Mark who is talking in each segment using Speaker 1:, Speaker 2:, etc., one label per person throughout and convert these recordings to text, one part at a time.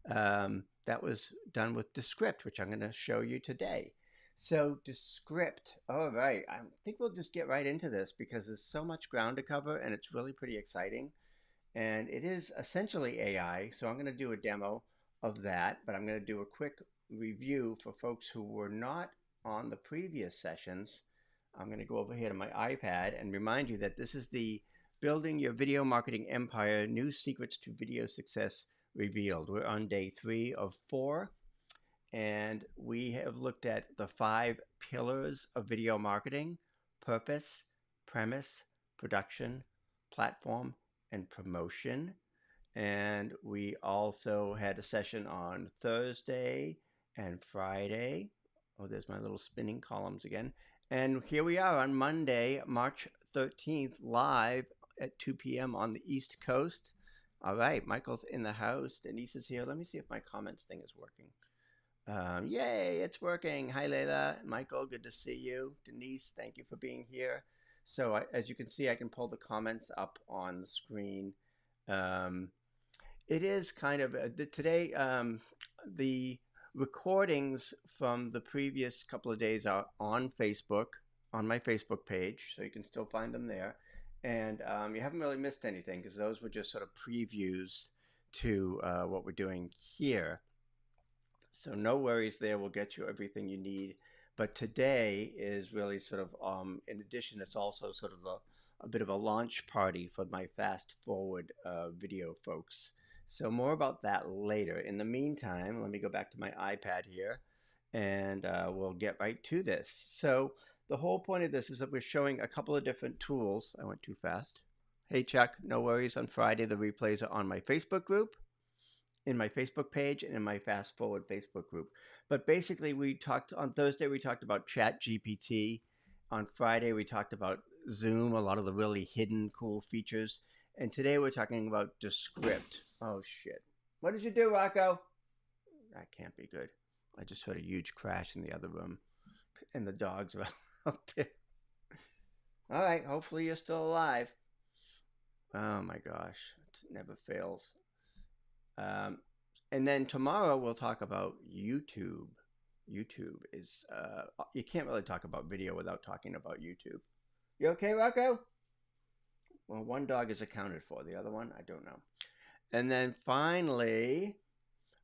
Speaker 1: That was done with Descript, which I'm going to show you today. So Descript, all right, I think we'll just get right into this because there's so much ground to cover and it's really pretty exciting. And it is essentially AI, so I'm going to do a demo of that, but I'm going to do a quick review for folks who were not on the previous sessions. I'm going to go over here to my iPad and remind you that this is the Building Your Video Marketing Empire, New Secrets to Video Success Revealed. We're on day 3 of 4, and we have looked at the 5 pillars of video marketing: purpose, premise, production, platform, and promotion. And we also had a session on Thursday and Friday. Oh, there's my little spinning columns again. And here we are on Monday, March 13th, live at 2 p.m. on the East Coast. All right, Michael's in the house. Denise is here. Let me see if my comments thing is working. Yay, it's working. Hi, Layla. Michael, good to see you. Denise, thank you for being here. So as you can see, I can pull the comments up on the screen. Um, it is kind of today. The recordings from the previous couple of days are on Facebook, on my Facebook page, so you can still find them there. And you haven't really missed anything because those were just sort of previews to what we're doing here. So no worries there. We'll get you everything you need. But today is really sort of, in addition, it's also sort of a bit of a launch party for my fast forward video folks. So more about that later. In the meantime, let me go back to my iPad here and we'll get right to this. So the whole point of this is that we're showing a couple of different tools. I went too fast. Hey, Chuck, no worries. On Friday, the replays are on my Facebook group, in my Facebook page, and in my Fast Forward Facebook group. But basically, we talked on Thursday, we talked about Chat GPT. On Friday, we talked about Zoom, a lot of the really hidden cool features. And today we're talking about Descript. Oh, shit. What did you do, Rocco? That can't be good. I just heard a huge crash in the other room, and the dogs are out there. All right, hopefully you're still alive. Oh, my gosh. It never fails. And then tomorrow we'll talk about YouTube. YouTube is, you can't really talk about video without talking about YouTube. You okay, Rocco? Well, one dog is accounted for. The other one, I don't know. And then finally,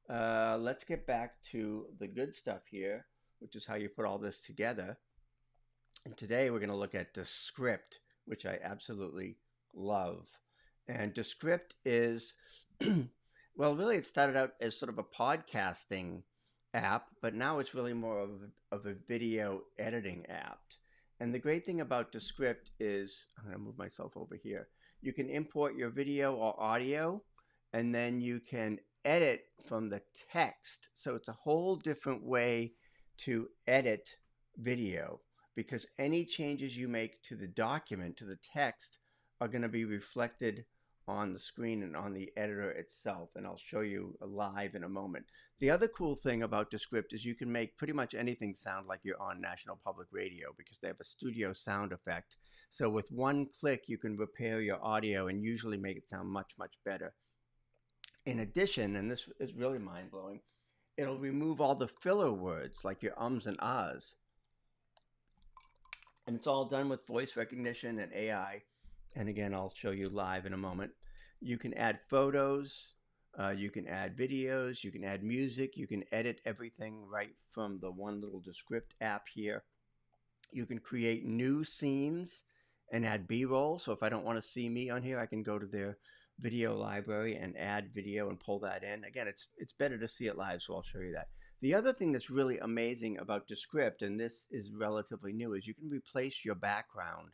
Speaker 1: let's get back to the good stuff here, which is how you put all this together. And today we're going to look at Descript, which I absolutely love. And Descript is well, really, it started out as sort of a podcasting app, but now it's really more of a video editing app. And the great thing about Descript is, I'm going to move myself over here. You can import your video or audio, and then you can edit from the text. So it's a whole different way to edit video, because any changes you make to the document, to the text, are going to be reflected on the screen and on the editor itself, and I'll show you live in a moment. The other cool thing about Descript is you can make pretty much anything sound like you're on National Public Radio because they have a studio sound effect. So with one click, you can repair your audio and usually make it sound much, much better. In addition, and this is really mind-blowing, it'll remove all the filler words like your ums and ahs. And it's all done with voice recognition and AI. And again, I'll show you live in a moment. You can add photos, you can add videos, you can add music, you can edit everything right from the one little Descript app here. You can create new scenes and add B-roll. So if I don't want to see me on here, I can go to their video library and add video and pull that in. Again, it's better to see it live, so I'll show you that. The other thing that's really amazing about Descript, and this is relatively new, is you can replace your background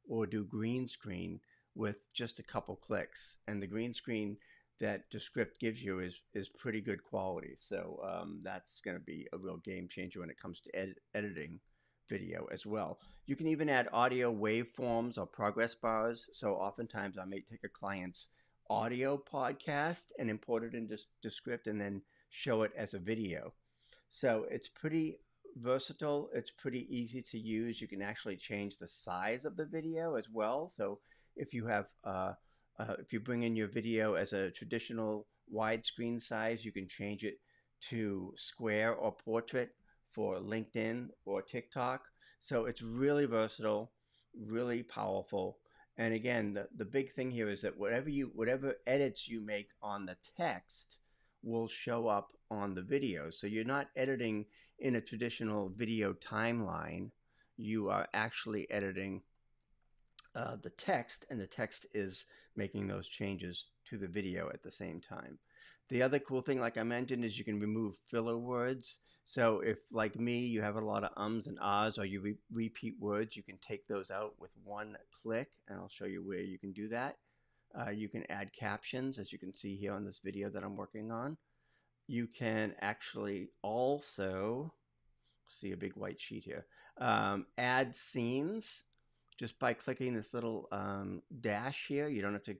Speaker 1: or do green screen with just a couple clicks. And the green screen that Descript gives you is pretty good quality. So that's going to be a real game changer when it comes to editing video as well. You can even add audio waveforms or progress bars. So oftentimes I may take a client's audio podcast and import it into Descript and then show it as a video. So it's pretty versatile. It's pretty easy to use. You can actually change the size of the video as well. So if you have if you bring in your video as a traditional widescreen size. You can change it to square or portrait for LinkedIn or TikTok. So it's really versatile, really powerful. And again, the big thing here is that whatever edits you make on the text will show up on the video. So you're not editing in a traditional video timeline. You are actually editing the text, and the text is making those changes to the video at the same time. The other cool thing, like I mentioned, is you can remove filler words. So if, like me, you have a lot of ums and ahs, or you repeat words, you can take those out with one click, and I'll show you where you can do that. You can add captions, as you can see here on this video that I'm working on. You can actually also see a big white sheet here. Add scenes just by clicking this little dash here. You don't have to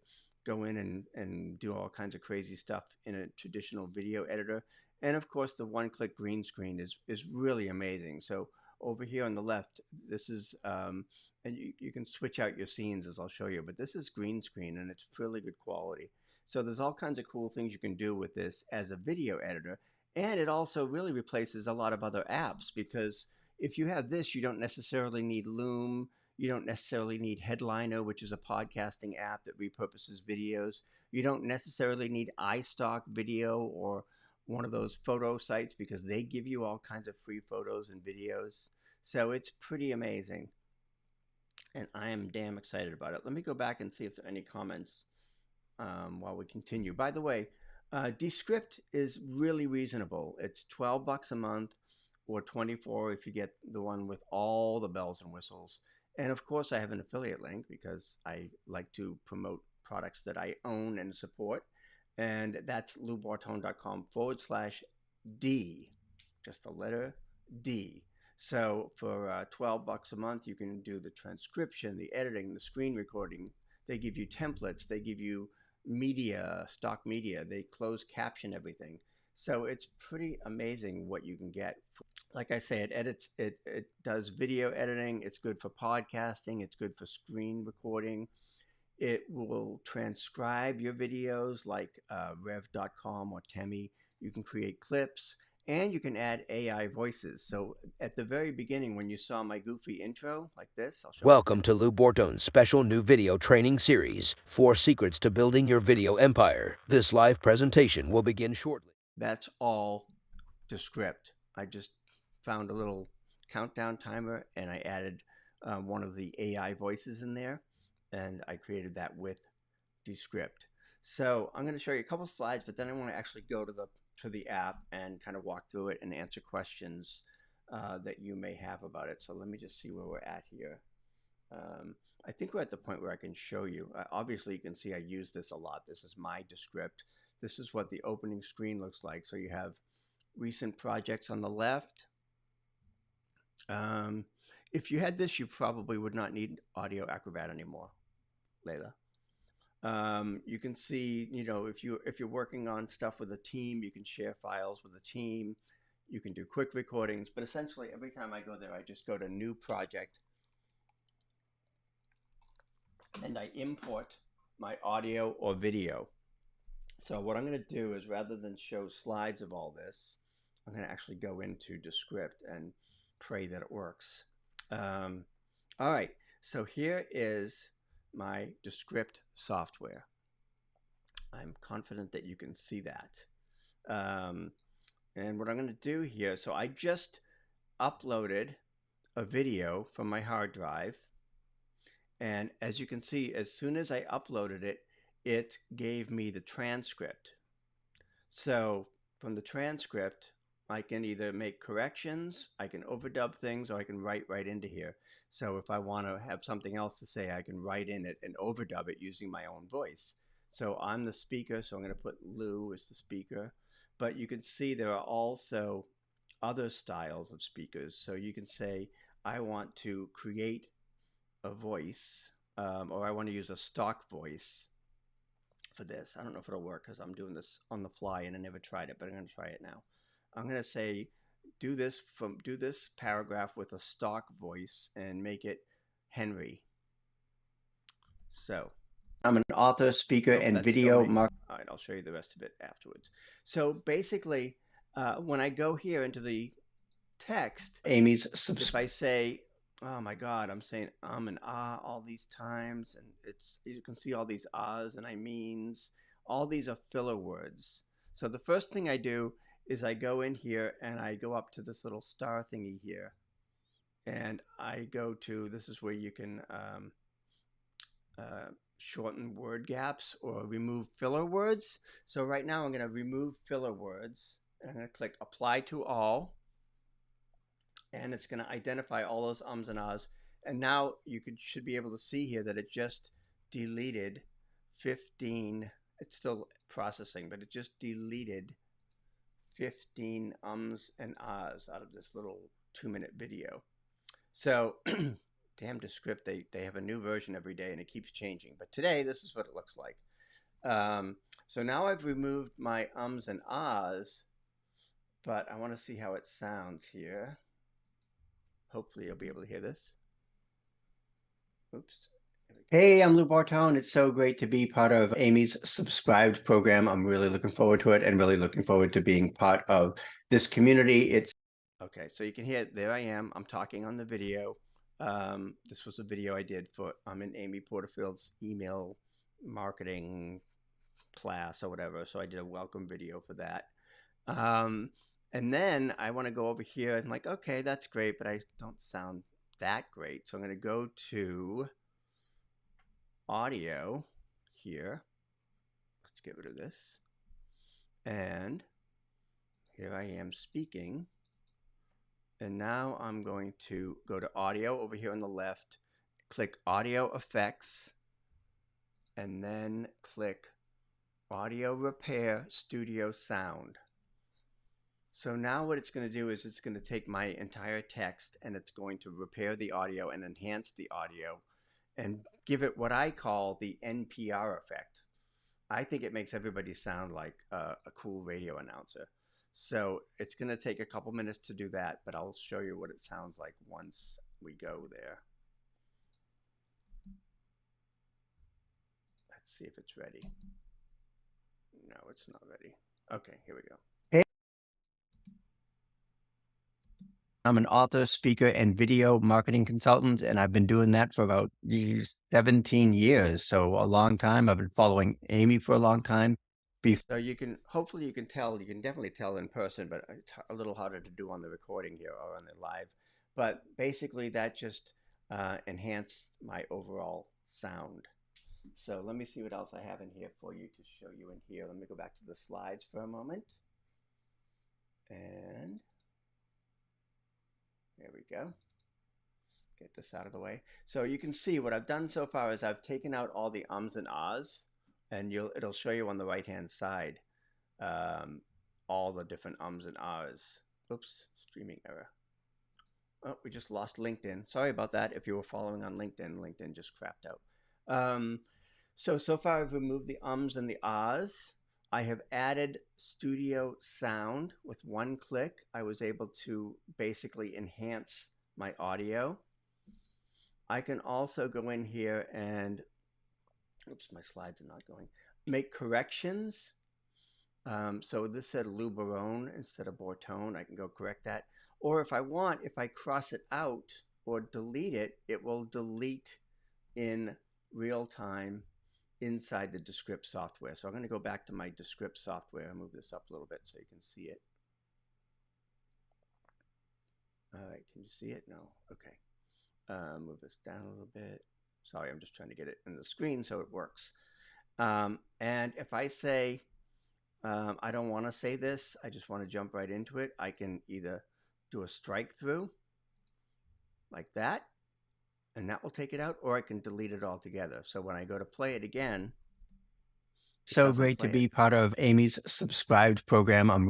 Speaker 1: go in and do all kinds of crazy stuff in a traditional video editor. And of course, the one-click green screen is really amazing. So over here on the left, this is, and you can switch out your scenes as I'll show you, but this is green screen and it's really good quality. So there's all kinds of cool things you can do with this as a video editor. And it also really replaces a lot of other apps, because if you have this, you don't necessarily need Loom. You don't necessarily need Headliner, which is a podcasting app that repurposes videos. You don't necessarily need iStock Video or one of those photo sites, because they give you all kinds of free photos and videos. So it's pretty amazing. And I am damn excited about it. Let me go back and see if there are any comments while we continue. By the way, Descript is really reasonable. It's $12 a month, or $24 if you get the one with all the bells and whistles. And of course, I have an affiliate link because I like to promote products that I own and support. And that's loubartone.com/D, just the letter D. So for $12 a month, you can do the transcription, the editing, the screen recording. They give you templates. They give you media, stock media. They close caption everything. So it's pretty amazing what you can get. Like I say, it does video editing. It's good for podcasting. It's good for screen recording. It will transcribe your videos like rev.com or Temi. You can create clips, and you can add AI voices. So at the very beginning, when you saw my goofy intro like this, I'll show you.
Speaker 2: Welcome to Lou Bortone's special new video training series, 4 Secrets to Building Your Video Empire. This live presentation will begin shortly.
Speaker 1: That's all Descript. I just found a little countdown timer, and I added one of the AI voices in there, and I created that with Descript. So I'm going to show you a couple slides, but then I want to actually go to the app and kind of walk through it and answer questions that you may have about it. So let me just see where we're at here. I think we're at the point where I can show you. Obviously, you can see I use this a lot. This is my Descript. This is what the opening screen looks like. So you have recent projects on the left. If you had this, you probably would not need Audio Acrobat anymore, Layla. You can see, if you're working on stuff with a team, you can share files with a team. You can do quick recordings, but essentially every time I go there, I just go to New Project, and I import my audio or video. So what I'm going to do is, rather than show slides of all this, I'm going to actually go into Descript and pray that it works. All right, so here is my Descript software. I'm confident that you can see that. And what I'm going to do here, so I just uploaded a video from my hard drive. And as you can see, as soon as I uploaded it, it gave me the transcript. So from the transcript, I can either make corrections, I can overdub things, or I can write right into here. So if I want to have something else to say, I can write in it and overdub it using my own voice. So I'm the speaker, so I'm going to put Lou as the speaker. But you can see there are also other styles of speakers. So you can say, I want to create a voice, or I want to use a stock voice for this. I don't know if it'll work because I'm doing this on the fly and I never tried it, but I'm going to try it now. I'm going to say, do this paragraph with a stock voice and make it Henry. So I'm an author, speaker, Oh, and that's still
Speaker 3: video
Speaker 1: me. All right, I'll show you the rest of it afterwards. So basically, when I go here into the text,
Speaker 3: Amy's
Speaker 1: if I say, oh my God, I'm saying and ah all these times, and it's, you can see all these ahs and I means, all these are filler words. So the first thing I do is I go in here and I go up to this little star thingy here, and I go to, this is where you can shorten word gaps or remove filler words. So right now I'm going to remove filler words, and I'm going to click apply to all, and it's going to identify all those ums and ahs. And now you should be able to see here that it just deleted 15. It's still processing, but it just deleted 15 ums and ahs out of this little 2-minute video. So damn Descript, they have a new version every day and it keeps changing. But today, this is what it looks like. So now I've removed my ums and ahs, but I want to see how it sounds here. Hopefully you'll be able to hear this. Oops. Hey, I'm Lou Bartone. It's so great to be part of Amy's subscribed program. I'm really looking forward to it and really looking forward to being part of this community. It's okay, so you can hear, there I am. I'm talking on the video. This was a video I did for, I'm in Amy Porterfield's email marketing class or whatever. So I did a welcome video for that. And then I want to go over here and like, okay, that's great, but I don't sound that great. So I'm going to go to audio here. Let's get rid of this. And here I am speaking. And now I'm going to go to audio over here on the left, click audio effects, and then click audio repair studio sound. So now what it's going to do is it's going to take my entire text and it's going to repair the audio and enhance the audio and give it what I call the NPR effect. I think it makes everybody sound like a cool radio announcer. So it's going to take a couple minutes to do that, but I'll show you what it sounds like once we go there. Let's see if it's ready. No, it's not ready. Okay, here we go. Hey, I'm an author, speaker, and video marketing consultant, and I've been doing that for about 17 years. So a long time. I've been following Amy for a long time. So you can, hopefully you can tell, you can definitely tell in person, but it's a little harder to do on the recording here or on the live. But basically that just enhanced my overall sound. So let me see what else I have in here for you to show you in here. Let me go back to the slides for a moment. And there we go. Get this out of the way. So you can see what I've done so far is I've taken out all the ums and ahs, and it'll show you on the right-hand side all the different ums and ahs. Oops, streaming error. Oh, we just lost LinkedIn. Sorry about that. If you were following on LinkedIn, LinkedIn just crapped out. So far I've removed the ums and the ahs. I have added studio sound. With one click, I was able to basically enhance my audio. I can also go in here and, oops, my slides are not going, make corrections. So this said Lou Barone instead of Bortone. I can go correct that. Or if I want, if I cross it out or delete it, it will delete in real time inside the Descript software. So I'm going to go back to my Descript software and move this up a little bit so you can see it. All right, can you see it? No, okay. Move this down a little bit. Sorry, I'm just trying to get it in the screen so it works. And if I say, I don't want to say this, I just want to jump right into it, I can either do a strike through like that, and that will take it out, or I can delete it altogether. So when I go to play it again, so great to be part of Amy's subscribed program.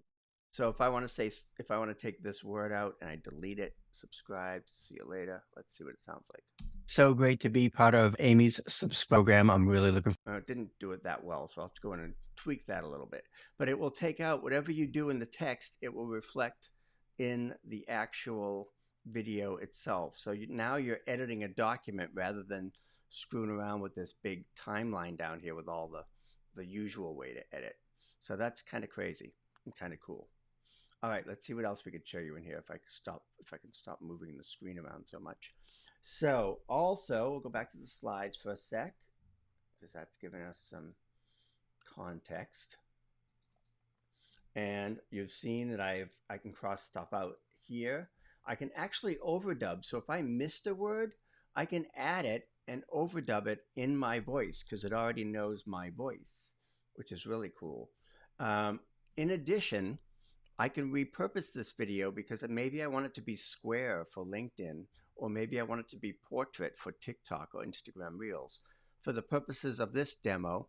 Speaker 1: So if I want to say, if I want to take this word out and I delete it, subscribe, see you later. Let's see what it sounds like. So great to be part of Amy's subscribe program. I'm really looking for it. Didn't do it that well, so I'll have to go in and tweak that a little bit. But it will take out whatever you do in the text, it will reflect in the actual video itself. So now you're editing a document rather than screwing around with this big timeline down here with all the usual way to edit. So that's kind of crazy and kind of cool. All right, let's see what else we could show you in here if I can stop moving the screen around so much. So also, we'll go back to the slides for a sec because that's giving us some context. And you've seen that I can cross stuff out here. I can actually overdub. So if I missed a word, I can add it and overdub it in my voice because it already knows my voice, which is really cool. In addition, I can repurpose this video because maybe I want it to be square for LinkedIn, or maybe I want it to be portrait for TikTok or Instagram Reels. For the purposes of this demo,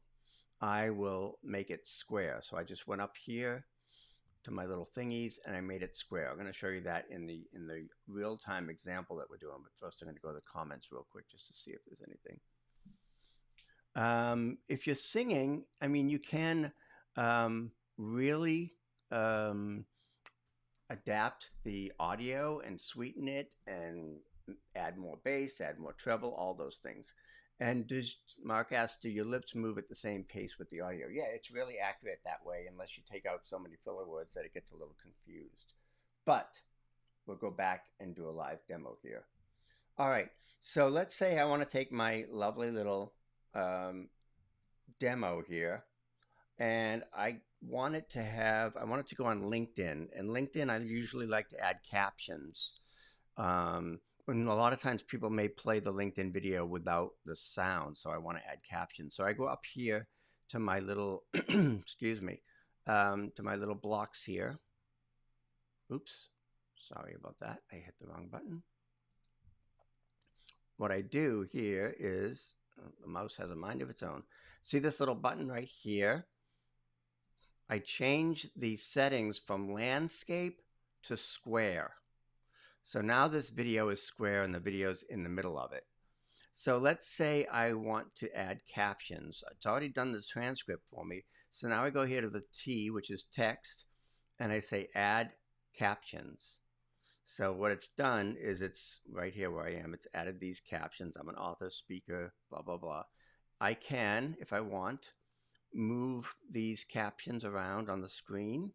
Speaker 1: I will make it square. So I just went up here to my little thingies and I made it square. I'm going to show you that in the real-time example that we're doing. But first I'm going to go to the comments real quick just to see if there's anything. If you're singing, I mean, you can really adapt the audio and sweeten it and add more bass, add more treble, all those things. And does Mark asked, do your lips move at the same pace with the audio? Yeah, it's really accurate that way, unless you take out so many filler words that it gets a little confused. But we'll go back and do a live demo here. All right, so let's say I want to take my lovely little demo here, and I want it to go on LinkedIn. And LinkedIn, I usually like to add captions. And a lot of times people may play the LinkedIn video without the sound, so I want to add captions. So I go up here to my little, excuse me, to my little blocks here. Oops, sorry about that. I hit the wrong button. What I do here is, the mouse has a mind of its own. See this little button right here? I change the settings from landscape to square. So now this video is square and the video's in the middle of it. So let's say I want to add captions. It's already done the transcript for me. So now I go here to the T, which is text, and I say add captions. So what it's done is it's right here where I am. It's added these captions. I'm an author, speaker, blah, blah, blah. I can, if I want, move these captions around on the screen,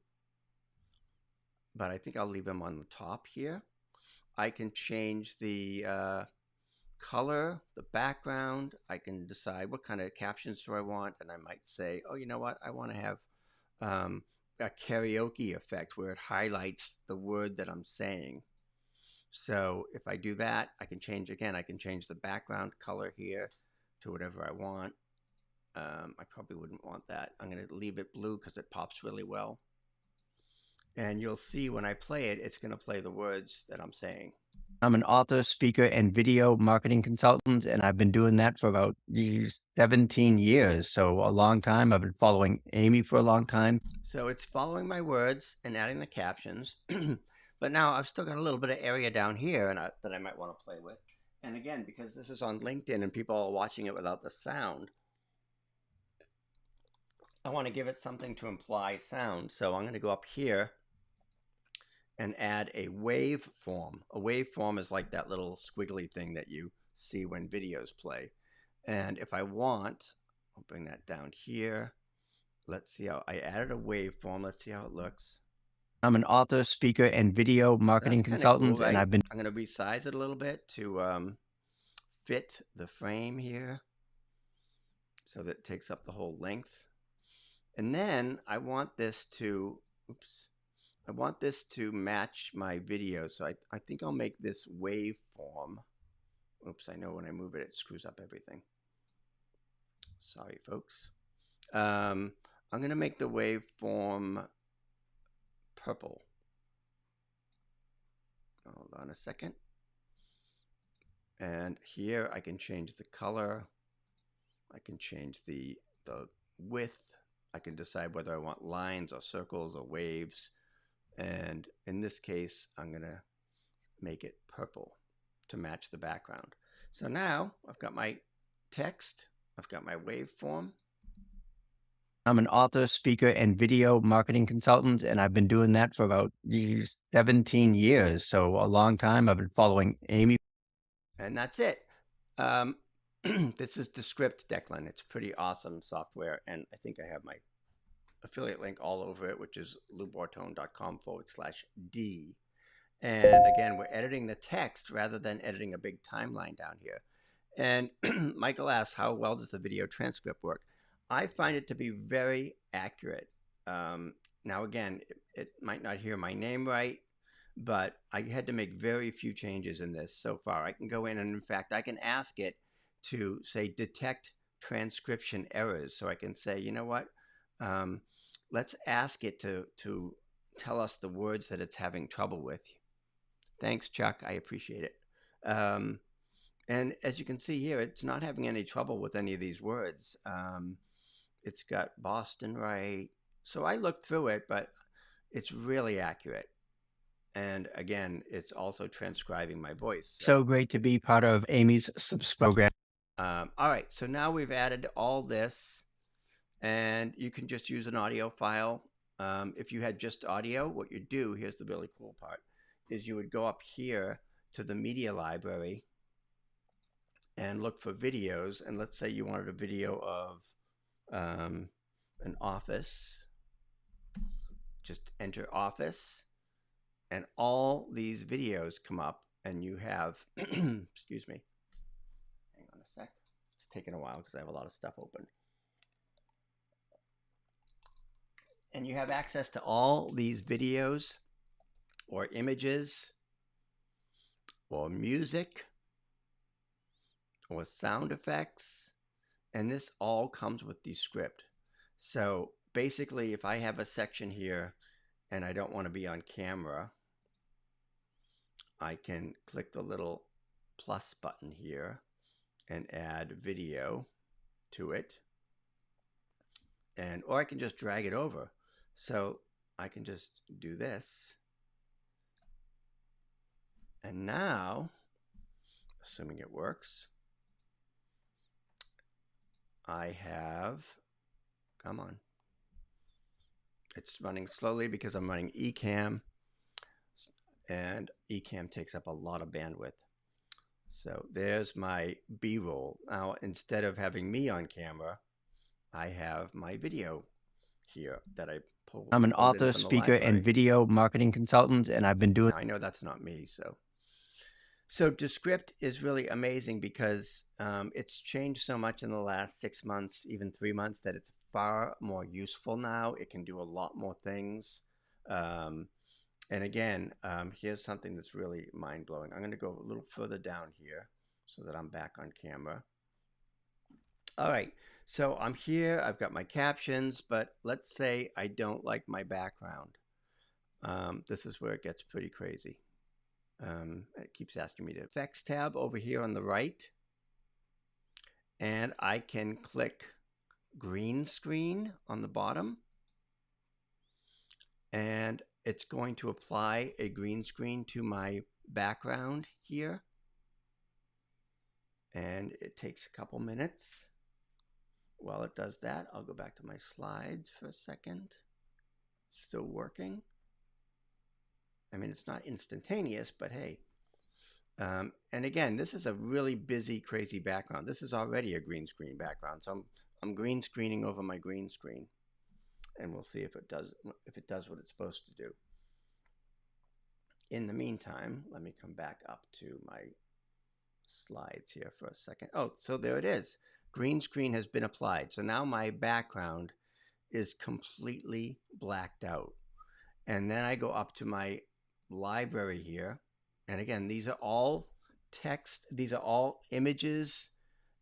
Speaker 1: but I think I'll leave them on the top here. I can change the color, the background. I can decide what kind of captions do I want, and I might say, oh, you know what? I want to have a karaoke effect where it highlights the word that I'm saying. So if I do that, I can change again. I can change the background color here to whatever I want. I probably wouldn't want that. I'm going to leave it blue because it pops really well. And you'll see when I play it, it's going to play the words that I'm saying. I'm an author, speaker, and video marketing consultant, and I've been doing that for about 17 years. So a long time. I've been following Amy for a long time. So it's following my words and adding the captions. But now I've still got a little bit of area down here that I might want to play with. And again, because this is on LinkedIn and people are watching it without the sound, I want to give it something to imply sound. So I'm going to go up here and add a waveform. A waveform is like that little squiggly thing that you see when videos play. And if I want, I'll bring that down here. Let's see how I added a waveform. Let's see how it looks. I'm an author, speaker, and video marketing consultant, cool, right? And I'm going to resize it a little bit to fit the frame here so that it takes up the whole length. And then I want this to, I want this to match my video. So I think I'll make this waveform. Oops, I know when I move it, it screws up everything. Sorry, folks. I'm going to make the waveform purple. Hold on a second. And here I can change the color. I can change the width. I can decide whether I want lines or circles or waves. And in this case, I'm going to make it purple to match the background. So now I've got my text. I've got my waveform. I'm an author, speaker, and video marketing consultant, and I've been doing that for about 17 years. So a long time. I've been following Amy. And that's it. this is Descript, Declan. It's pretty awesome software, and I think I have my affiliate link all over it, which is loubartone.com/D. And again, we're editing the text rather than editing a big timeline down here. And Michael asks, how well does the video transcript work? I find it to be very accurate. Now, again, it might not hear my name right, but I had to make very few changes in this so far. I can go in and, in fact, I can ask it to, say, detect transcription errors. So I can say, you know what, let's ask it to tell us the words that it's having trouble with. Thanks, Chuck. I appreciate it. And as you can see here, it's not having any trouble with any of these words. It's got Boston right. So I looked through it, but it's really accurate. And again, it's also transcribing my voice.
Speaker 3: So great to be part of Amy's subs program.
Speaker 1: All right, so now we've added all this, and you can just use an audio file. If you had just audio, what you do, here's the really cool part, is you would go up here to the media library and look for videos. And let's say you wanted a video of an office. Just enter office, and all these videos come up, and you have, excuse me, hang on a sec. It's taking a while because I have a lot of stuff open. And you have access to all these videos or images or music or sound effects. And this all comes with Descript. So basically, if I have a section here and I don't want to be on camera, I can click the little plus button here and add video to it. Or I can just drag it over. So I can just do this. And now, assuming it works, I have, come on. It's running slowly because I'm running Ecamm, and Ecamm takes up a lot of bandwidth. So there's my B-roll. Now, instead of having me on camera, I have my video here that I pulled.
Speaker 3: I'm an author, speaker, and video marketing consultant, and I've been doing...
Speaker 1: Now, I know that's not me, So Descript is really amazing because it's changed so much in the last 6 months, even 3 months, that it's far more useful now. It can do a lot more things. And again, here's something that's really mind-blowing. I'm going to go a little further down here so that I'm back on camera. All right, so I'm here. I've got my captions, but let's say I don't like my background. This is where it gets pretty crazy. It keeps asking me to effects tab over here on the right, and I can click green screen on the bottom, and it's going to apply a green screen to my background here, and it takes a couple minutes. While it does that, I'll go back to my slides for a second. Still working. I mean, it's not instantaneous, but hey. And again, this is a really busy, crazy background. This is already a green screen background, so I'm green screening over my green screen, and we'll see if it does what it's supposed to do. In the meantime, let me come back up to my slides here for a second. Oh, so there it is. Green screen has been applied. So now my background is completely blacked out. And then I go up to my library here, and again, these are all text, these are all images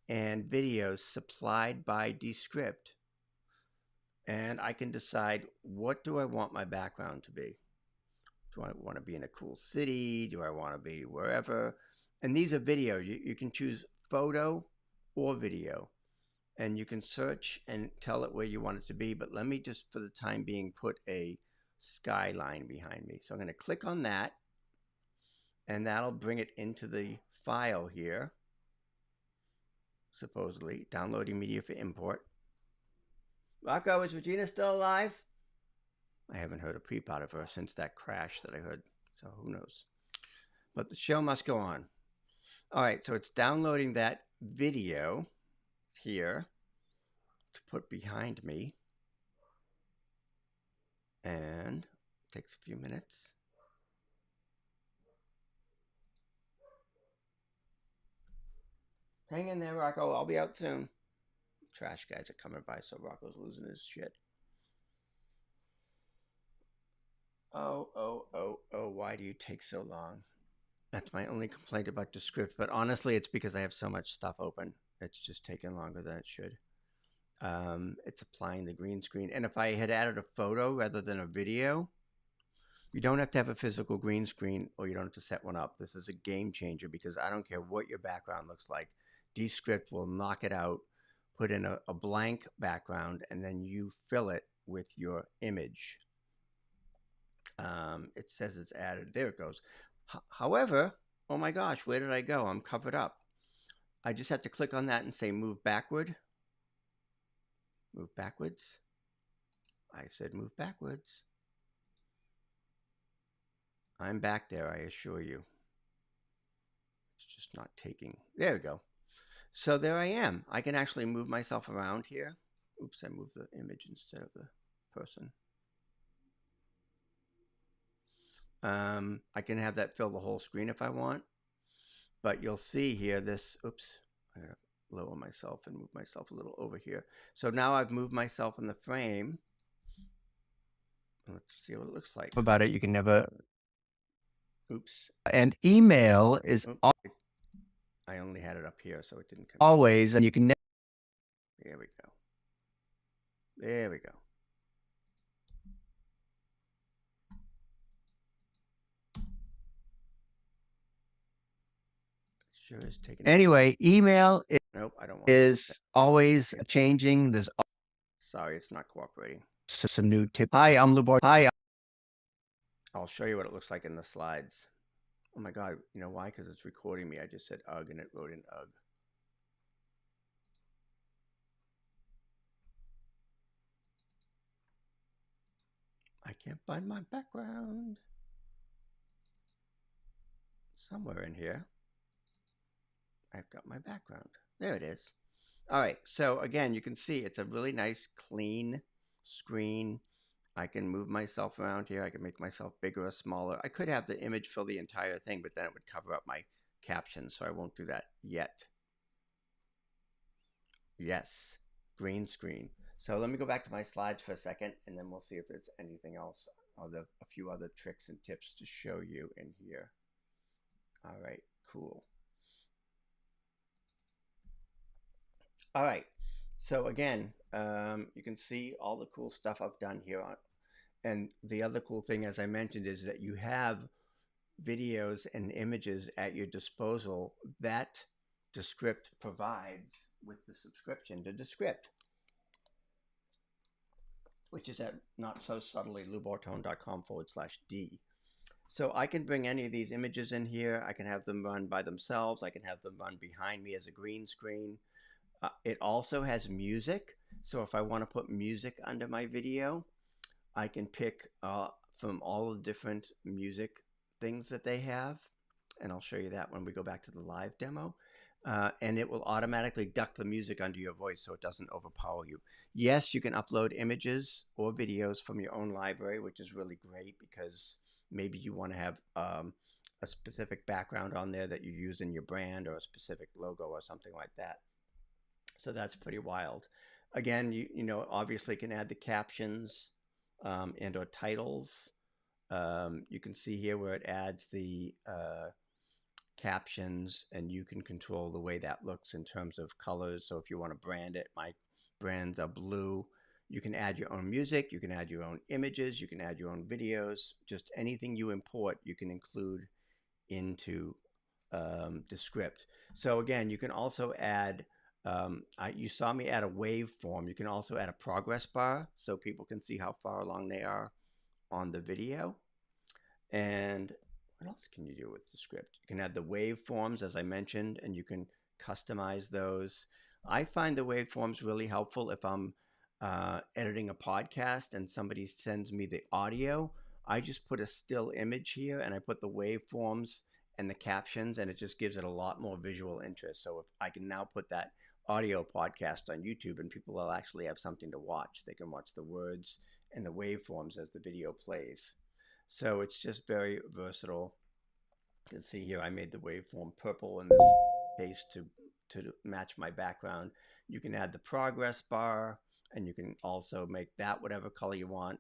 Speaker 1: and videos supplied by Descript, and I can decide, what do I want my background to be? Do I want to be in a cool city? Do I want to be wherever? And these are video. You can choose photo or video, and you can search and tell it where you want it to be. But let me just, for the time being, put a skyline behind me. So I'm going to click on that, and that'll bring it into the file here, supposedly downloading media for import. Rocco, is Regina still alive? I haven't heard a peep out of her since that crash that I heard, so who knows. But the show must go on. All right, so it's downloading that video here to put behind me. And it takes a few minutes. Hang in there, Rocco. I'll be out soon. Trash guys are coming by, so Rocco's losing his shit. Oh, why do you take so long? That's my only complaint about Descript, but honestly, it's because I have so much stuff open. It's just taking longer than it should. It's applying the green screen. And if I had added a photo rather than a video, you don't have to have a physical green screen, or you don't have to set one up. This is a game changer because I don't care what your background looks like. Descript will knock it out, put in a blank background, and then you fill it with your image. It says it's added. There it goes. However, oh my gosh, where did I go? I'm covered up. I just have to click on that and say move backward. Move backwards. I said move backwards. I'm back there, I assure you. It's just not taking. There we go. So there I am. I can actually move myself around here. Oops, I moved the image instead of the person. I can have that fill the whole screen if I want. But you'll see here this, oops, I gotta lower myself and move myself a little over here. So now I've moved myself in the frame. Let's see what it looks like.
Speaker 3: About it, you can never.
Speaker 1: Oops.
Speaker 3: And email is
Speaker 1: I only had it up here, so it didn't come
Speaker 3: always, and you can never.
Speaker 1: There we go. There we go. Sure is taking.
Speaker 3: Anyway, email
Speaker 1: nope, I don't want
Speaker 3: is always changing. There's
Speaker 1: sorry, it's not cooperating.
Speaker 3: Some new tip. Hi, I'm Lubor. Hi.
Speaker 1: I'll show you what it looks like in the slides. Oh my God, you know why? Because it's recording me. I just said ugh and it wrote in ugh. I can't find my background. Somewhere in here, I've got my background. There it is. All right, so again, you can see it's a really nice, clean screen. I can move myself around here. I can make myself bigger or smaller. I could have the image fill the entire thing, but then it would cover up my captions, so I won't do that yet. Yes, green screen. So let me go back to my slides for a second, and then we'll see if there's anything else, or a few other tricks and tips to show you in here. All right, cool. All right, so again, you can see all the cool stuff I've done here. And the other cool thing, as I mentioned, is that you have videos and images at your disposal that Descript provides with the subscription to Descript, which is at not so subtly lubortone.com/D. So I can bring any of these images in here. I can have them run by themselves. I can have them run behind me as a green screen. It also has music. So if I want to put music under my video, I can pick from all the different music things that they have. And I'll show you that when we go back to the live demo. And it will automatically duck the music under your voice so it doesn't overpower you. Yes, you can upload images or videos from your own library, which is really great because maybe you want to have a specific background on there that you use in your brand or a specific logo or something like that. So that's pretty wild. Again, you know, obviously can add the captions and or titles. You can see here where it adds the captions, and you can control the way that looks in terms of colors. So if you want to brand it, my brands are blue. You can add your own music, you can add your own images, you can add your own videos. Just anything you import, you can include into Descript. So again, you can also add, you saw me add a waveform. You can also add a progress bar so people can see how far along they are on the video. And what else can you do with Descript? You can add the waveforms, as I mentioned, and you can customize those. I find the waveforms really helpful if I'm editing a podcast and somebody sends me the audio. I just put a still image here and I put the waveforms and the captions, and it just gives it a lot more visual interest. So if I can now put that audio podcast on YouTube, and people will actually have something to watch. They can watch the words and the waveforms as the video plays. So it's just very versatile. You can see here I made the waveform purple in this case to match my background. You can add the progress bar, and you can also make that whatever color you want.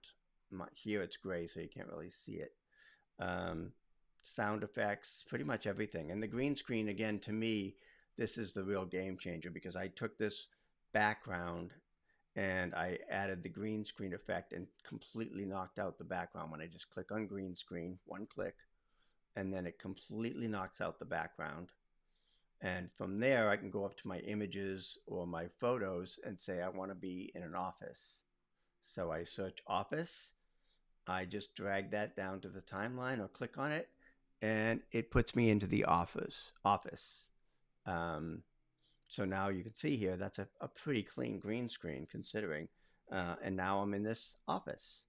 Speaker 1: Here it's gray, so you can't really see it. Sound effects, pretty much everything. And the green screen, again, to me, this is the real game changer, because I took this background and I added the green screen effect and completely knocked out the background. When I just click on green screen, one click, and then it completely knocks out the background. And from there, I can go up to my images or my photos and say I want to be in an office. So I search office. I just drag that down to the timeline or click on it, and it puts me into the office. So now you can see here, that's a pretty clean green screen considering. And now I'm in this office.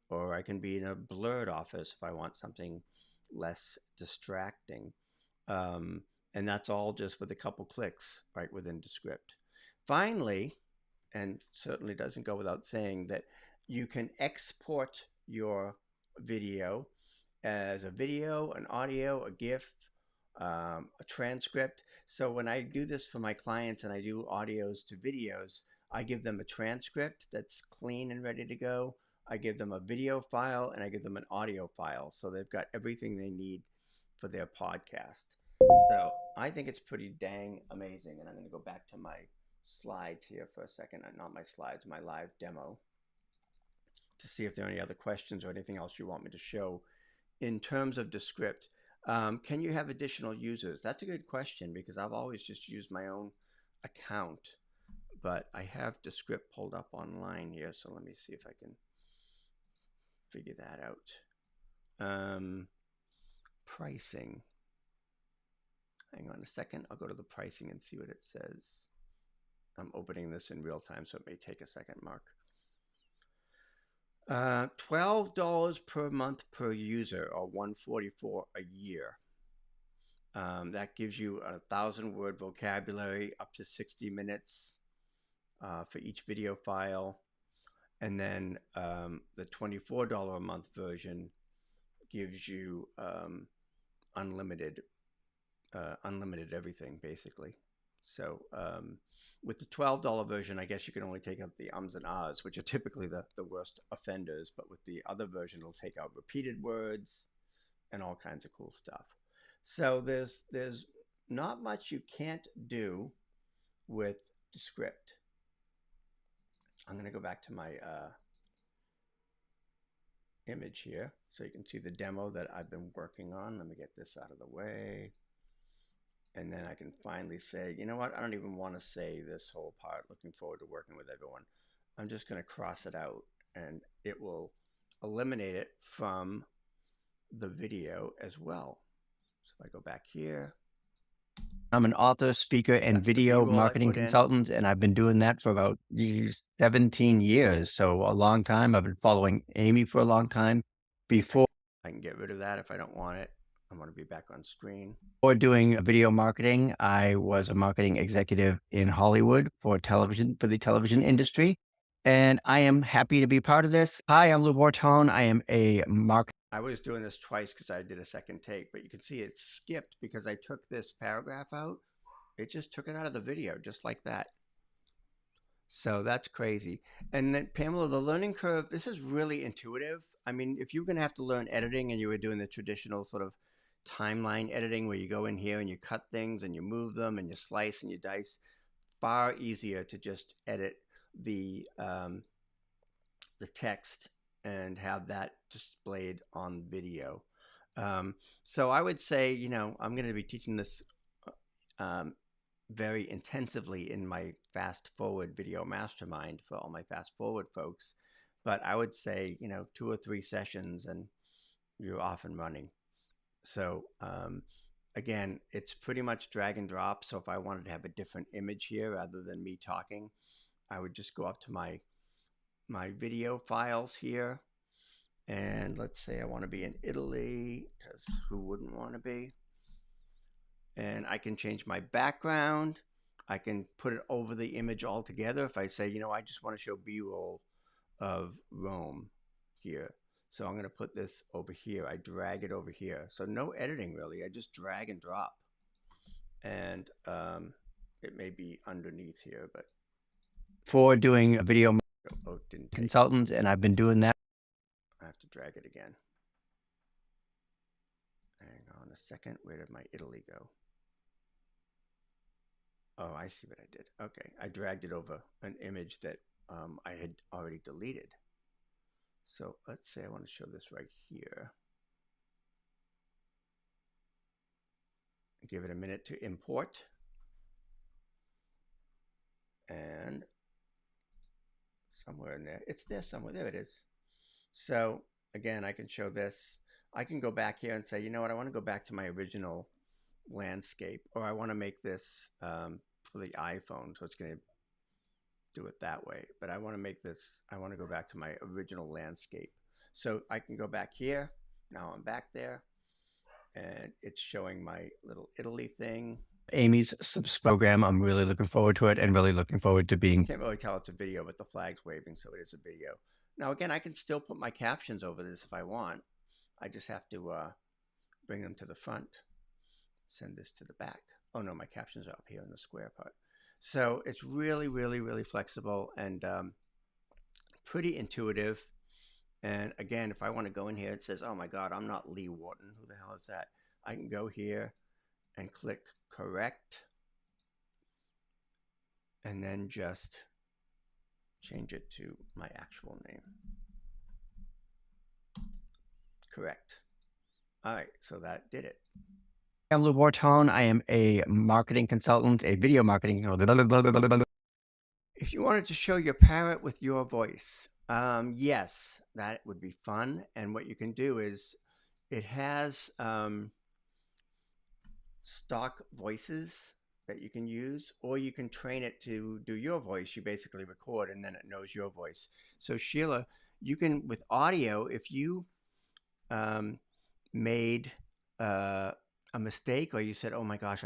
Speaker 1: Or I can be in a blurred office if I want something less distracting. And that's all just with a couple clicks right within Descript. Finally, and certainly doesn't go without saying, that you can export your video as a video, an audio, a GIF, a transcript. So when I do this for my clients and I do audios to videos, I give them a transcript that's clean and ready to go. I give them a video file and I give them an audio file. So they've got everything they need for their podcast. So I think it's pretty dang amazing. And I'm going to go back to my slides here for a second. Not my slides, my live demo, to see if there are any other questions or anything else you want me to show in terms of Descript. Can you have additional users? That's a good question, because I've always just used my own account, but I have Descript pulled up online here. So let me see if I can figure that out. Pricing. Hang on a second. I'll go to the pricing and see what it says. I'm opening this in real time, so it may take a second, Mark. $12 per month per user, or $144 a year. That gives you 1,000-word vocabulary, up to 60 minutes for each video file. And then the $24 a month version gives you unlimited everything, basically. So with the $12 version, I guess you can only take out the ums and ahs, which are typically the worst offenders. But with the other version, it'll take out repeated words and all kinds of cool stuff. So there's not much you can't do with Descript. I'm going to go back to my image here so you can see the demo that I've been working on. Let me get this out of the way. And then I can finally say, you know what? I don't even want to say this whole part. Looking forward to working with everyone. I'm just going to cross it out, and it will eliminate it from the video as well. So if I go back here.
Speaker 3: I'm an author, speaker, and video marketing consultant, and I've been doing that for about 17 years. So a long time. I've been following Amy for a long time. Before
Speaker 1: I can get rid of that if I don't want it. I want to be back on screen.
Speaker 3: Before doing video marketing, I was a marketing executive in Hollywood for television, for the television industry. And I am happy to be part of this. Hi, I'm Lou Bortone. I am a marketer.
Speaker 1: I was doing this twice because I did a second take, but you can see it skipped because I took this paragraph out. It just took it out of the video, just like that. So that's crazy. And then, Pamela, the learning curve, this is really intuitive. I mean, if you're going to have to learn editing and you were doing the traditional sort of timeline editing where you go in here and you cut things and you move them and you slice and you dice, far easier to just edit the text and have that displayed on video. So I would say, you know, I'm going to be teaching this very intensively in my Fast Forward video mastermind for all my Fast Forward folks. But I would say, you know, 2 or 3 sessions and you're off and running. So again, it's pretty much drag and drop. So if I wanted to have a different image here rather than me talking, I would just go up to my video files here. And let's say I want to be in Italy, because who wouldn't want to be? And I can change my background. I can put it over the image altogether. If I say, you know, I just want to show B-roll of Rome here. So I'm going to put this over here. I drag it over here. So no editing really. I just drag and drop. And it may be underneath here, but
Speaker 3: for doing a video
Speaker 1: didn't take
Speaker 3: consultant, and I've been doing that.
Speaker 1: I have to drag it again. Hang on a second. Where did my Italy go? Oh, I see what I did. Okay, I dragged it over an image that I had already deleted. So let's say I want to show this right here. Give it a minute to import. And somewhere in there, it's there somewhere. There it is. So again, I can show this. I can go back here and say, you know what, I want to go back to my original landscape, or I want to make this for the iPhone, so it's going to do it that way. But I want to make this, I want to go back to my original landscape. So I can go back here. Now I'm back there, and it's showing my little Italy thing.
Speaker 3: Amy's program. I'm really looking forward to it, and really looking forward to being.
Speaker 1: Can't really tell it's a video, but the flag's waving, so it is a video. Now again, I can still put my captions over this if I want. I just have to bring them to the front, send this to the back. Oh no, my captions are up here in the square part. So it's really, really, really flexible and pretty intuitive. And again, if I want to go in here, it says, oh my God, I'm not Lee Wharton. Who the hell is that? I can go here and click correct, and then just change it to my actual name. Correct. All right, so that did it.
Speaker 3: I'm Lou Bortone. I am a marketing consultant, a video marketing.
Speaker 1: If you wanted to show your parrot with your voice, yes, that would be fun. And what you can do is it has stock voices that you can use, or you can train it to do your voice. You basically record and then it knows your voice. So Sheila, you can, with audio, if you made a mistake, or you said, oh my gosh,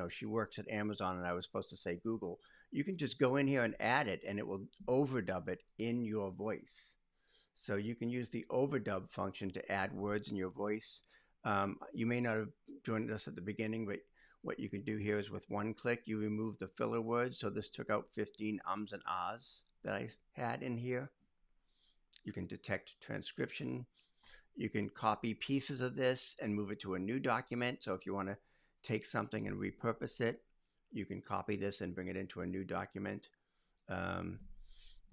Speaker 1: she works at Amazon and I was supposed to say Google, you can just go in here and add it and it will overdub it in your voice. So you can use the overdub function to add words in your voice. You may not have joined us at the beginning, but what you can do here is with one click, you remove the filler words. So this took out 15 ums and ahs that I had in here. You can detect transcription. You can copy pieces of this and move it to a new document. So if you want to take something and repurpose it, you can copy this and bring it into a new document.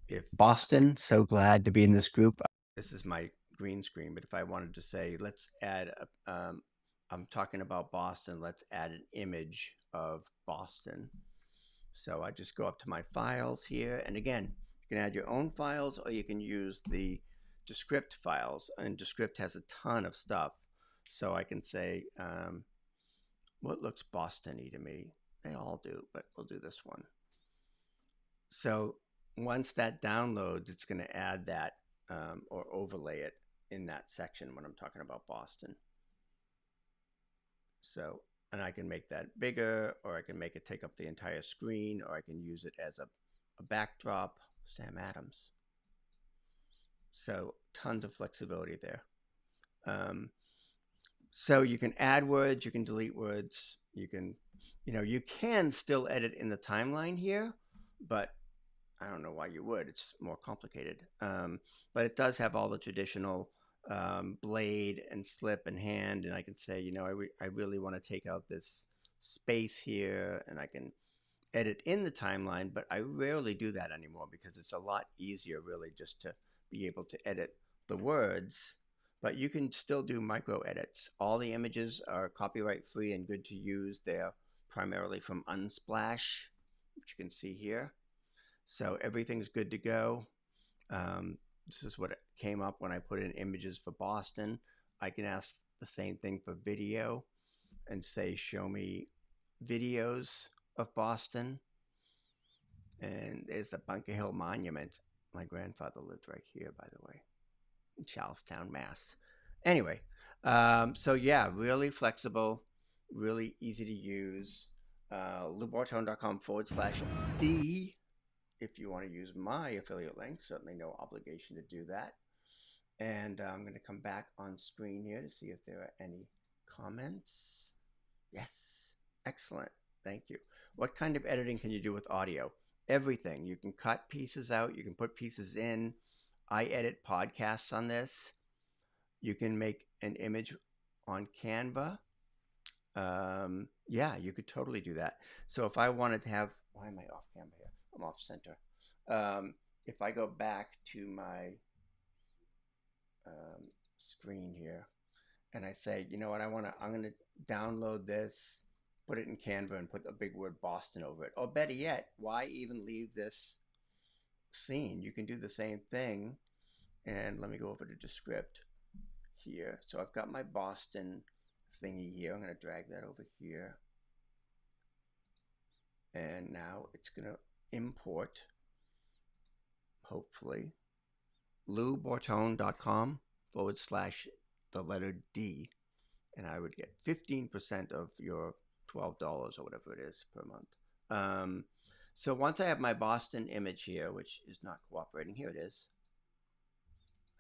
Speaker 1: If
Speaker 3: Boston, so glad to be in this group.
Speaker 1: This is my green screen, but if I wanted to say, let's add, I'm talking about Boston, let's add an image of Boston. So I just go up to my files here. And again, you can add your own files, or you can use the Descript files. And Descript has a ton of stuff. So I can say, what looks Boston-y to me? They all do, but we'll do this one. So once that downloads, it's going to add that or overlay it in that section when I'm talking about Boston. So, and I can make that bigger, or I can make it take up the entire screen, or I can use it as a backdrop. Sam Adams. So tons of flexibility there. So you can add words, you can delete words, you can still edit in the timeline here, but I don't know why you would. It's more complicated. But it does have all the traditional blade and slip and hand, and I can say, I really want to take out this space here, and I can edit in the timeline, but I rarely do that anymore because it's a lot easier really just to be able to edit the words. But you can still do micro edits. All the images are copyright free and good to use. They're primarily from Unsplash, which you can see here. So everything's good to go. This is what came up when I put in images for Boston. I can ask the same thing for video and say, show me videos of Boston. And there's the Bunker Hill Monument. My grandfather lived right here, by the way, in Charlestown, Mass. Anyway, so yeah, really flexible. really easy to use. LouBortone.com/D if you want to use my affiliate link. Certainly no obligation to do that. And I'm going to come back on screen here to see if there are any comments. Yes, excellent. Thank you. What kind of editing can you do with audio? Everything. You can cut pieces out. You can put pieces in. I edit podcasts on this. You can make an image on Canva. Yeah, you could totally do that. So if I wanted to have, why am I off camera here? I'm off center. If I go back to my screen here and I say, you know what, I'm going to download this, put it in Canva and put the big word Boston over it. Or better yet, why even leave this scene? You can do the same thing. And let me go over to Descript here. So I've got my Boston thingy here. I'm going to drag that over here. And now it's going to import, hopefully, loubortone.com/D. And I would get 15% of your $12 or whatever it is per month. So once I have my Boston image here, which is not cooperating, here it is.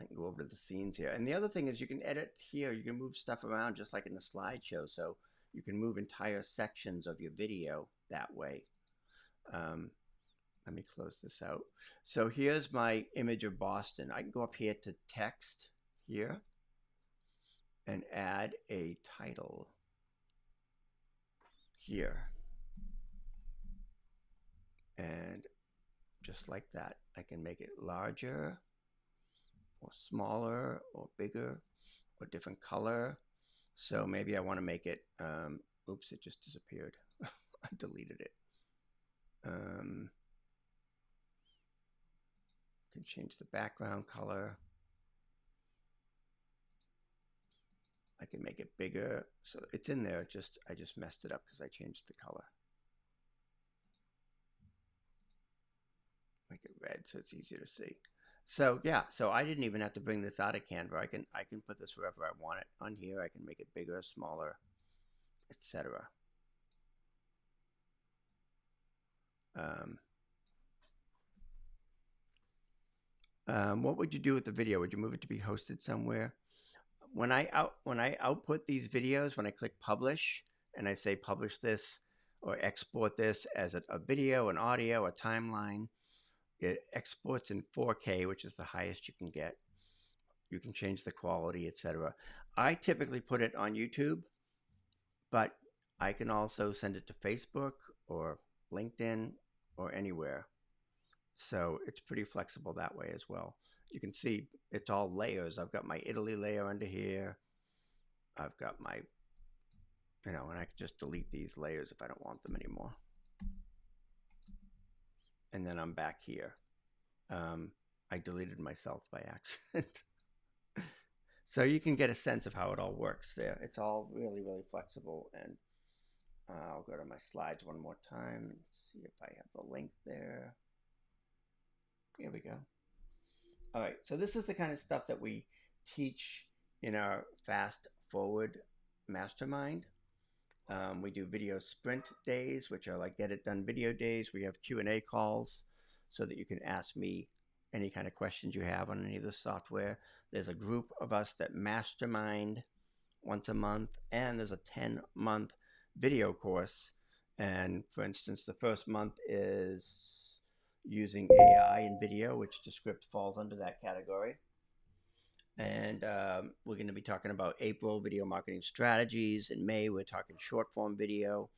Speaker 1: I can go over to the scenes here. And the other thing is you can edit here. You can move stuff around just like in the slideshow. So you can move entire sections of your video that way. Let me close this out. So here's my image of Boston. I can go up here to text here and add a title here. And just like that, I can make it larger or smaller or bigger or different color. So maybe I want to make it, oops, it just disappeared. I deleted it. Can change the background color. I can make it bigger. So it's in there, I just messed it up because I changed the color. Make it red so it's easier to see. So yeah, so I didn't even have to bring this out of Canva. I can put this wherever I want it. On here, I can make it bigger, smaller, etc. What would you do with the video? Would you move it to be hosted somewhere? When I output these videos, when I click publish and I say publish this or export this as a video, an audio, a timeline, it exports in 4K, which is the highest you can get. You can change the quality, etc. I typically put it on YouTube, but I can also send it to Facebook or LinkedIn or anywhere. So it's pretty flexible that way as well. You can see it's all layers. I've got my Italy layer under here. I've got my, and I can just delete these layers if I don't want them anymore. And then I'm back here. I deleted myself by accident. So you can get a sense of how it all works there. It's all really, really flexible. And I'll go to my slides one more time and see if I have the link there. Here we go. All right, so this is the kind of stuff that we teach in our Fast Forward Mastermind. We do video sprint days, which are like get it done video days. We have Q&A calls so that you can ask me any kind of questions you have on any of the software. There's a group of us that mastermind once a month, and there's a 10-month video course. And for instance, the first month is using AI in video, which Descript falls under that category. And we're going to be talking about April, video marketing strategies. In May, we're talking short form video.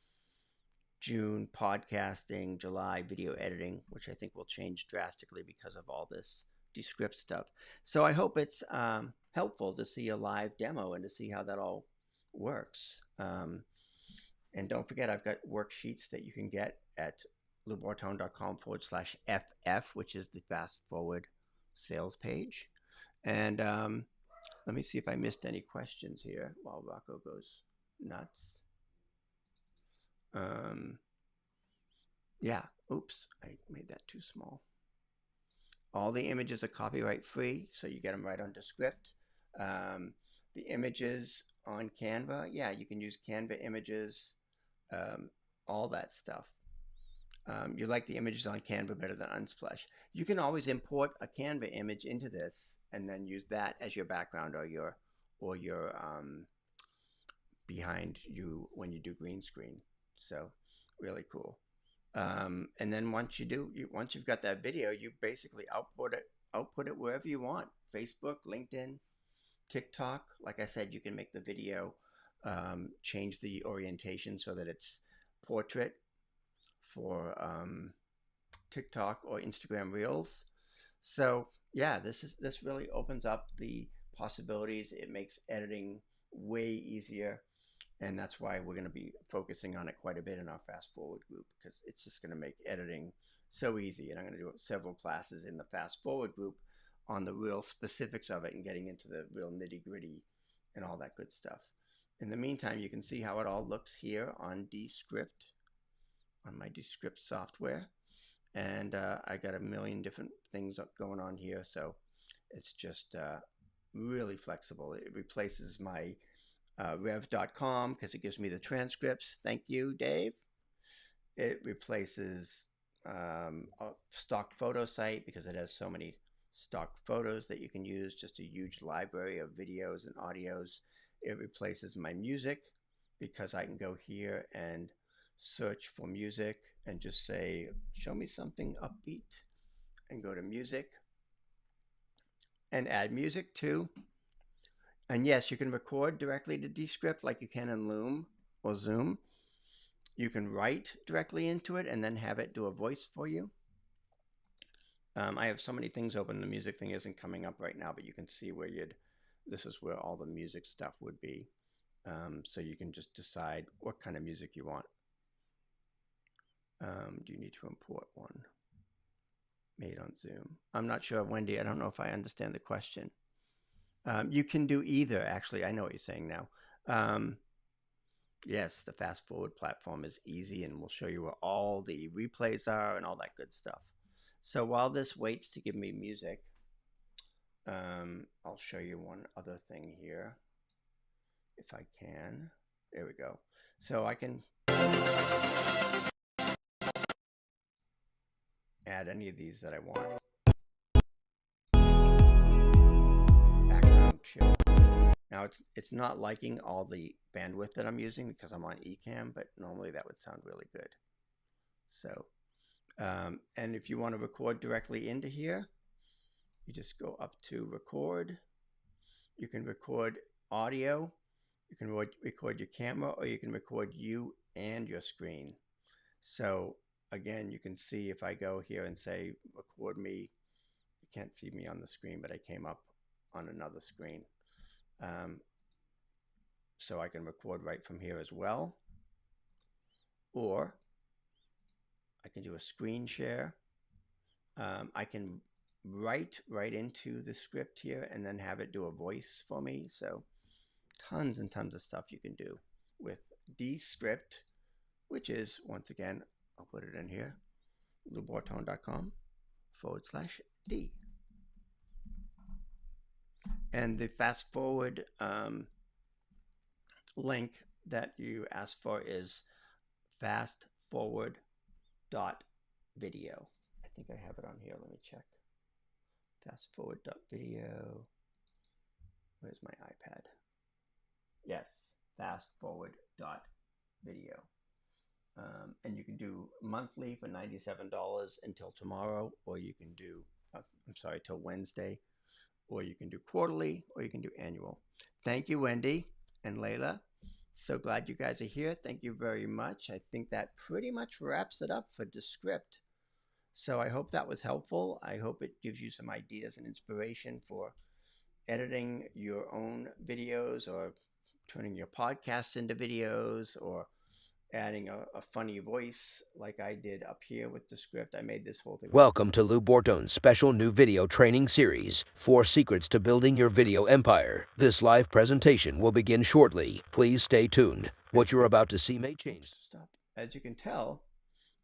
Speaker 1: June, podcasting. July, video editing, which I think will change drastically because of all this Descript stuff. So I hope it's helpful to see a live demo and to see how that all works. And don't forget, I've got worksheets that you can get at loubortone.com/FF, which is the fast forward sales page. And let me see if I missed any questions here while Rocco goes nuts. Yeah, oops, I made that too small. All the images are copyright free, so you get them right on Descript. The images on Canva. Yeah, you can use Canva images, all that stuff. You like the images on Canva better than Unsplash. You can always import a Canva image into this and then use that as your background or your behind you when you do green screen. So really cool. And then once you've got that video, you basically output it wherever you want. Facebook, LinkedIn, TikTok. Like I said, you can make the video, change the orientation so that it's portrait for TikTok or Instagram Reels. So yeah, this really opens up the possibilities. It makes editing way easier, and that's why we're going to be focusing on it quite a bit in our fast forward group, because it's just going to make editing so easy. And I'm going to do several classes in the fast forward group on the real specifics of it and getting into the real nitty gritty and all that good stuff. In the meantime, you can see how it all looks here on Descript, on my Descript software. And I got a million different things going on here. So it's just really flexible. It replaces my rev.com because it gives me the transcripts. Thank you, Dave. It replaces a stock photo site because it has so many stock photos that you can use, just a huge library of videos and audios. It replaces my music because I can go here and search for music and just say, show me something upbeat, and go to music and add music too. And yes, you can record directly to Descript like you can in Loom or Zoom. You can write directly into it and then have it do a voice for you. I have so many things open. The music thing isn't coming up right now, but you can see where this is where all the music stuff would be. So you can just decide what kind of music you want. Do you need to import one? Made on Zoom. I'm not sure, Wendy. I don't know if I understand the question. You can do either, actually. I know what you're saying now. Yes, the fast forward platform is easy, and we'll show you where all the replays are and all that good stuff. So while this waits to give me music, I'll show you one other thing here, if I can. There we go. So I can add any of these that I want. Background chill. Now it's not liking all the bandwidth that I'm using because I'm on Ecamm, but normally that would sound really good. So, and if you want to record directly into here, you just go up to record. You can record audio, you can record your camera, or you can record you and your screen. So again, you can see if I go here and say record me, you can't see me on the screen, but I came up on another screen. So I can record right from here as well, or I can do a screen share. I can write right into the script here and then have it do a voice for me. So tons and tons of stuff you can do with Descript, which is, once again, I'll put it in here, loubortone.com/D. And the fast forward link that you asked for is fastforward.video. I think I have it on here. Let me check. Fastforward.video. Where's my iPad? Yes, fastforward.video. And you can do monthly for $97 until tomorrow, or you can do, till Wednesday, or you can do quarterly, or you can do annual. Thank you, Wendy and Layla. So glad you guys are here. Thank you very much. I think that pretty much wraps it up for Descript. So I hope that was helpful. I hope it gives you some ideas and inspiration for editing your own videos, or turning your podcasts into videos, or adding a funny voice like I did up here with Descript. I made this whole thing.
Speaker 2: Welcome to Lou Bortone's special new video training series, 4 Secrets to Building Your Video Empire. This live presentation will begin shortly. Please stay tuned. What you're about to see may change.
Speaker 1: Stop. As you can tell,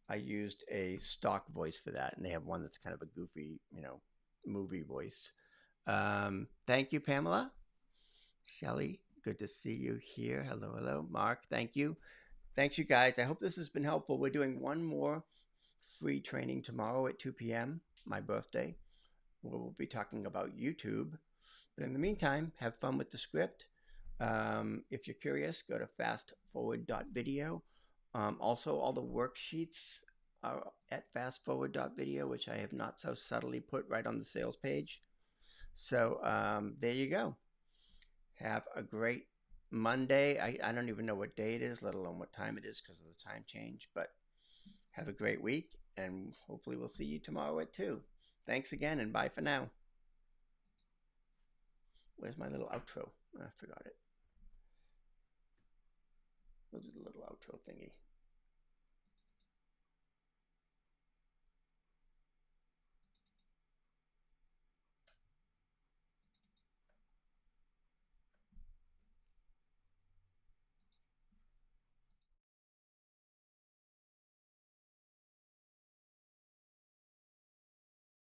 Speaker 1: I used a stock voice for that, and they have one that's kind of a goofy, movie voice. Thank you, Pamela. Shelley, Good to see you here. Hello, hello. Mark, thank you. Thanks, you guys. I hope this has been helpful. We're doing one more free training tomorrow at 2 p.m., my birthday. We'll be talking about YouTube. But in the meantime, have fun with Descript. If you're curious, go to fastforward.video. Also, all the worksheets are at fastforward.video, which I have not so subtly put right on the sales page. So there you go. Have a great Monday. I don't even know what day it is, let alone what time it is because of the time change. But have a great week, and hopefully we'll see you tomorrow at 2. Thanks again, and bye for now. Where's my little outro? I forgot it. We'll do the little outro thingy.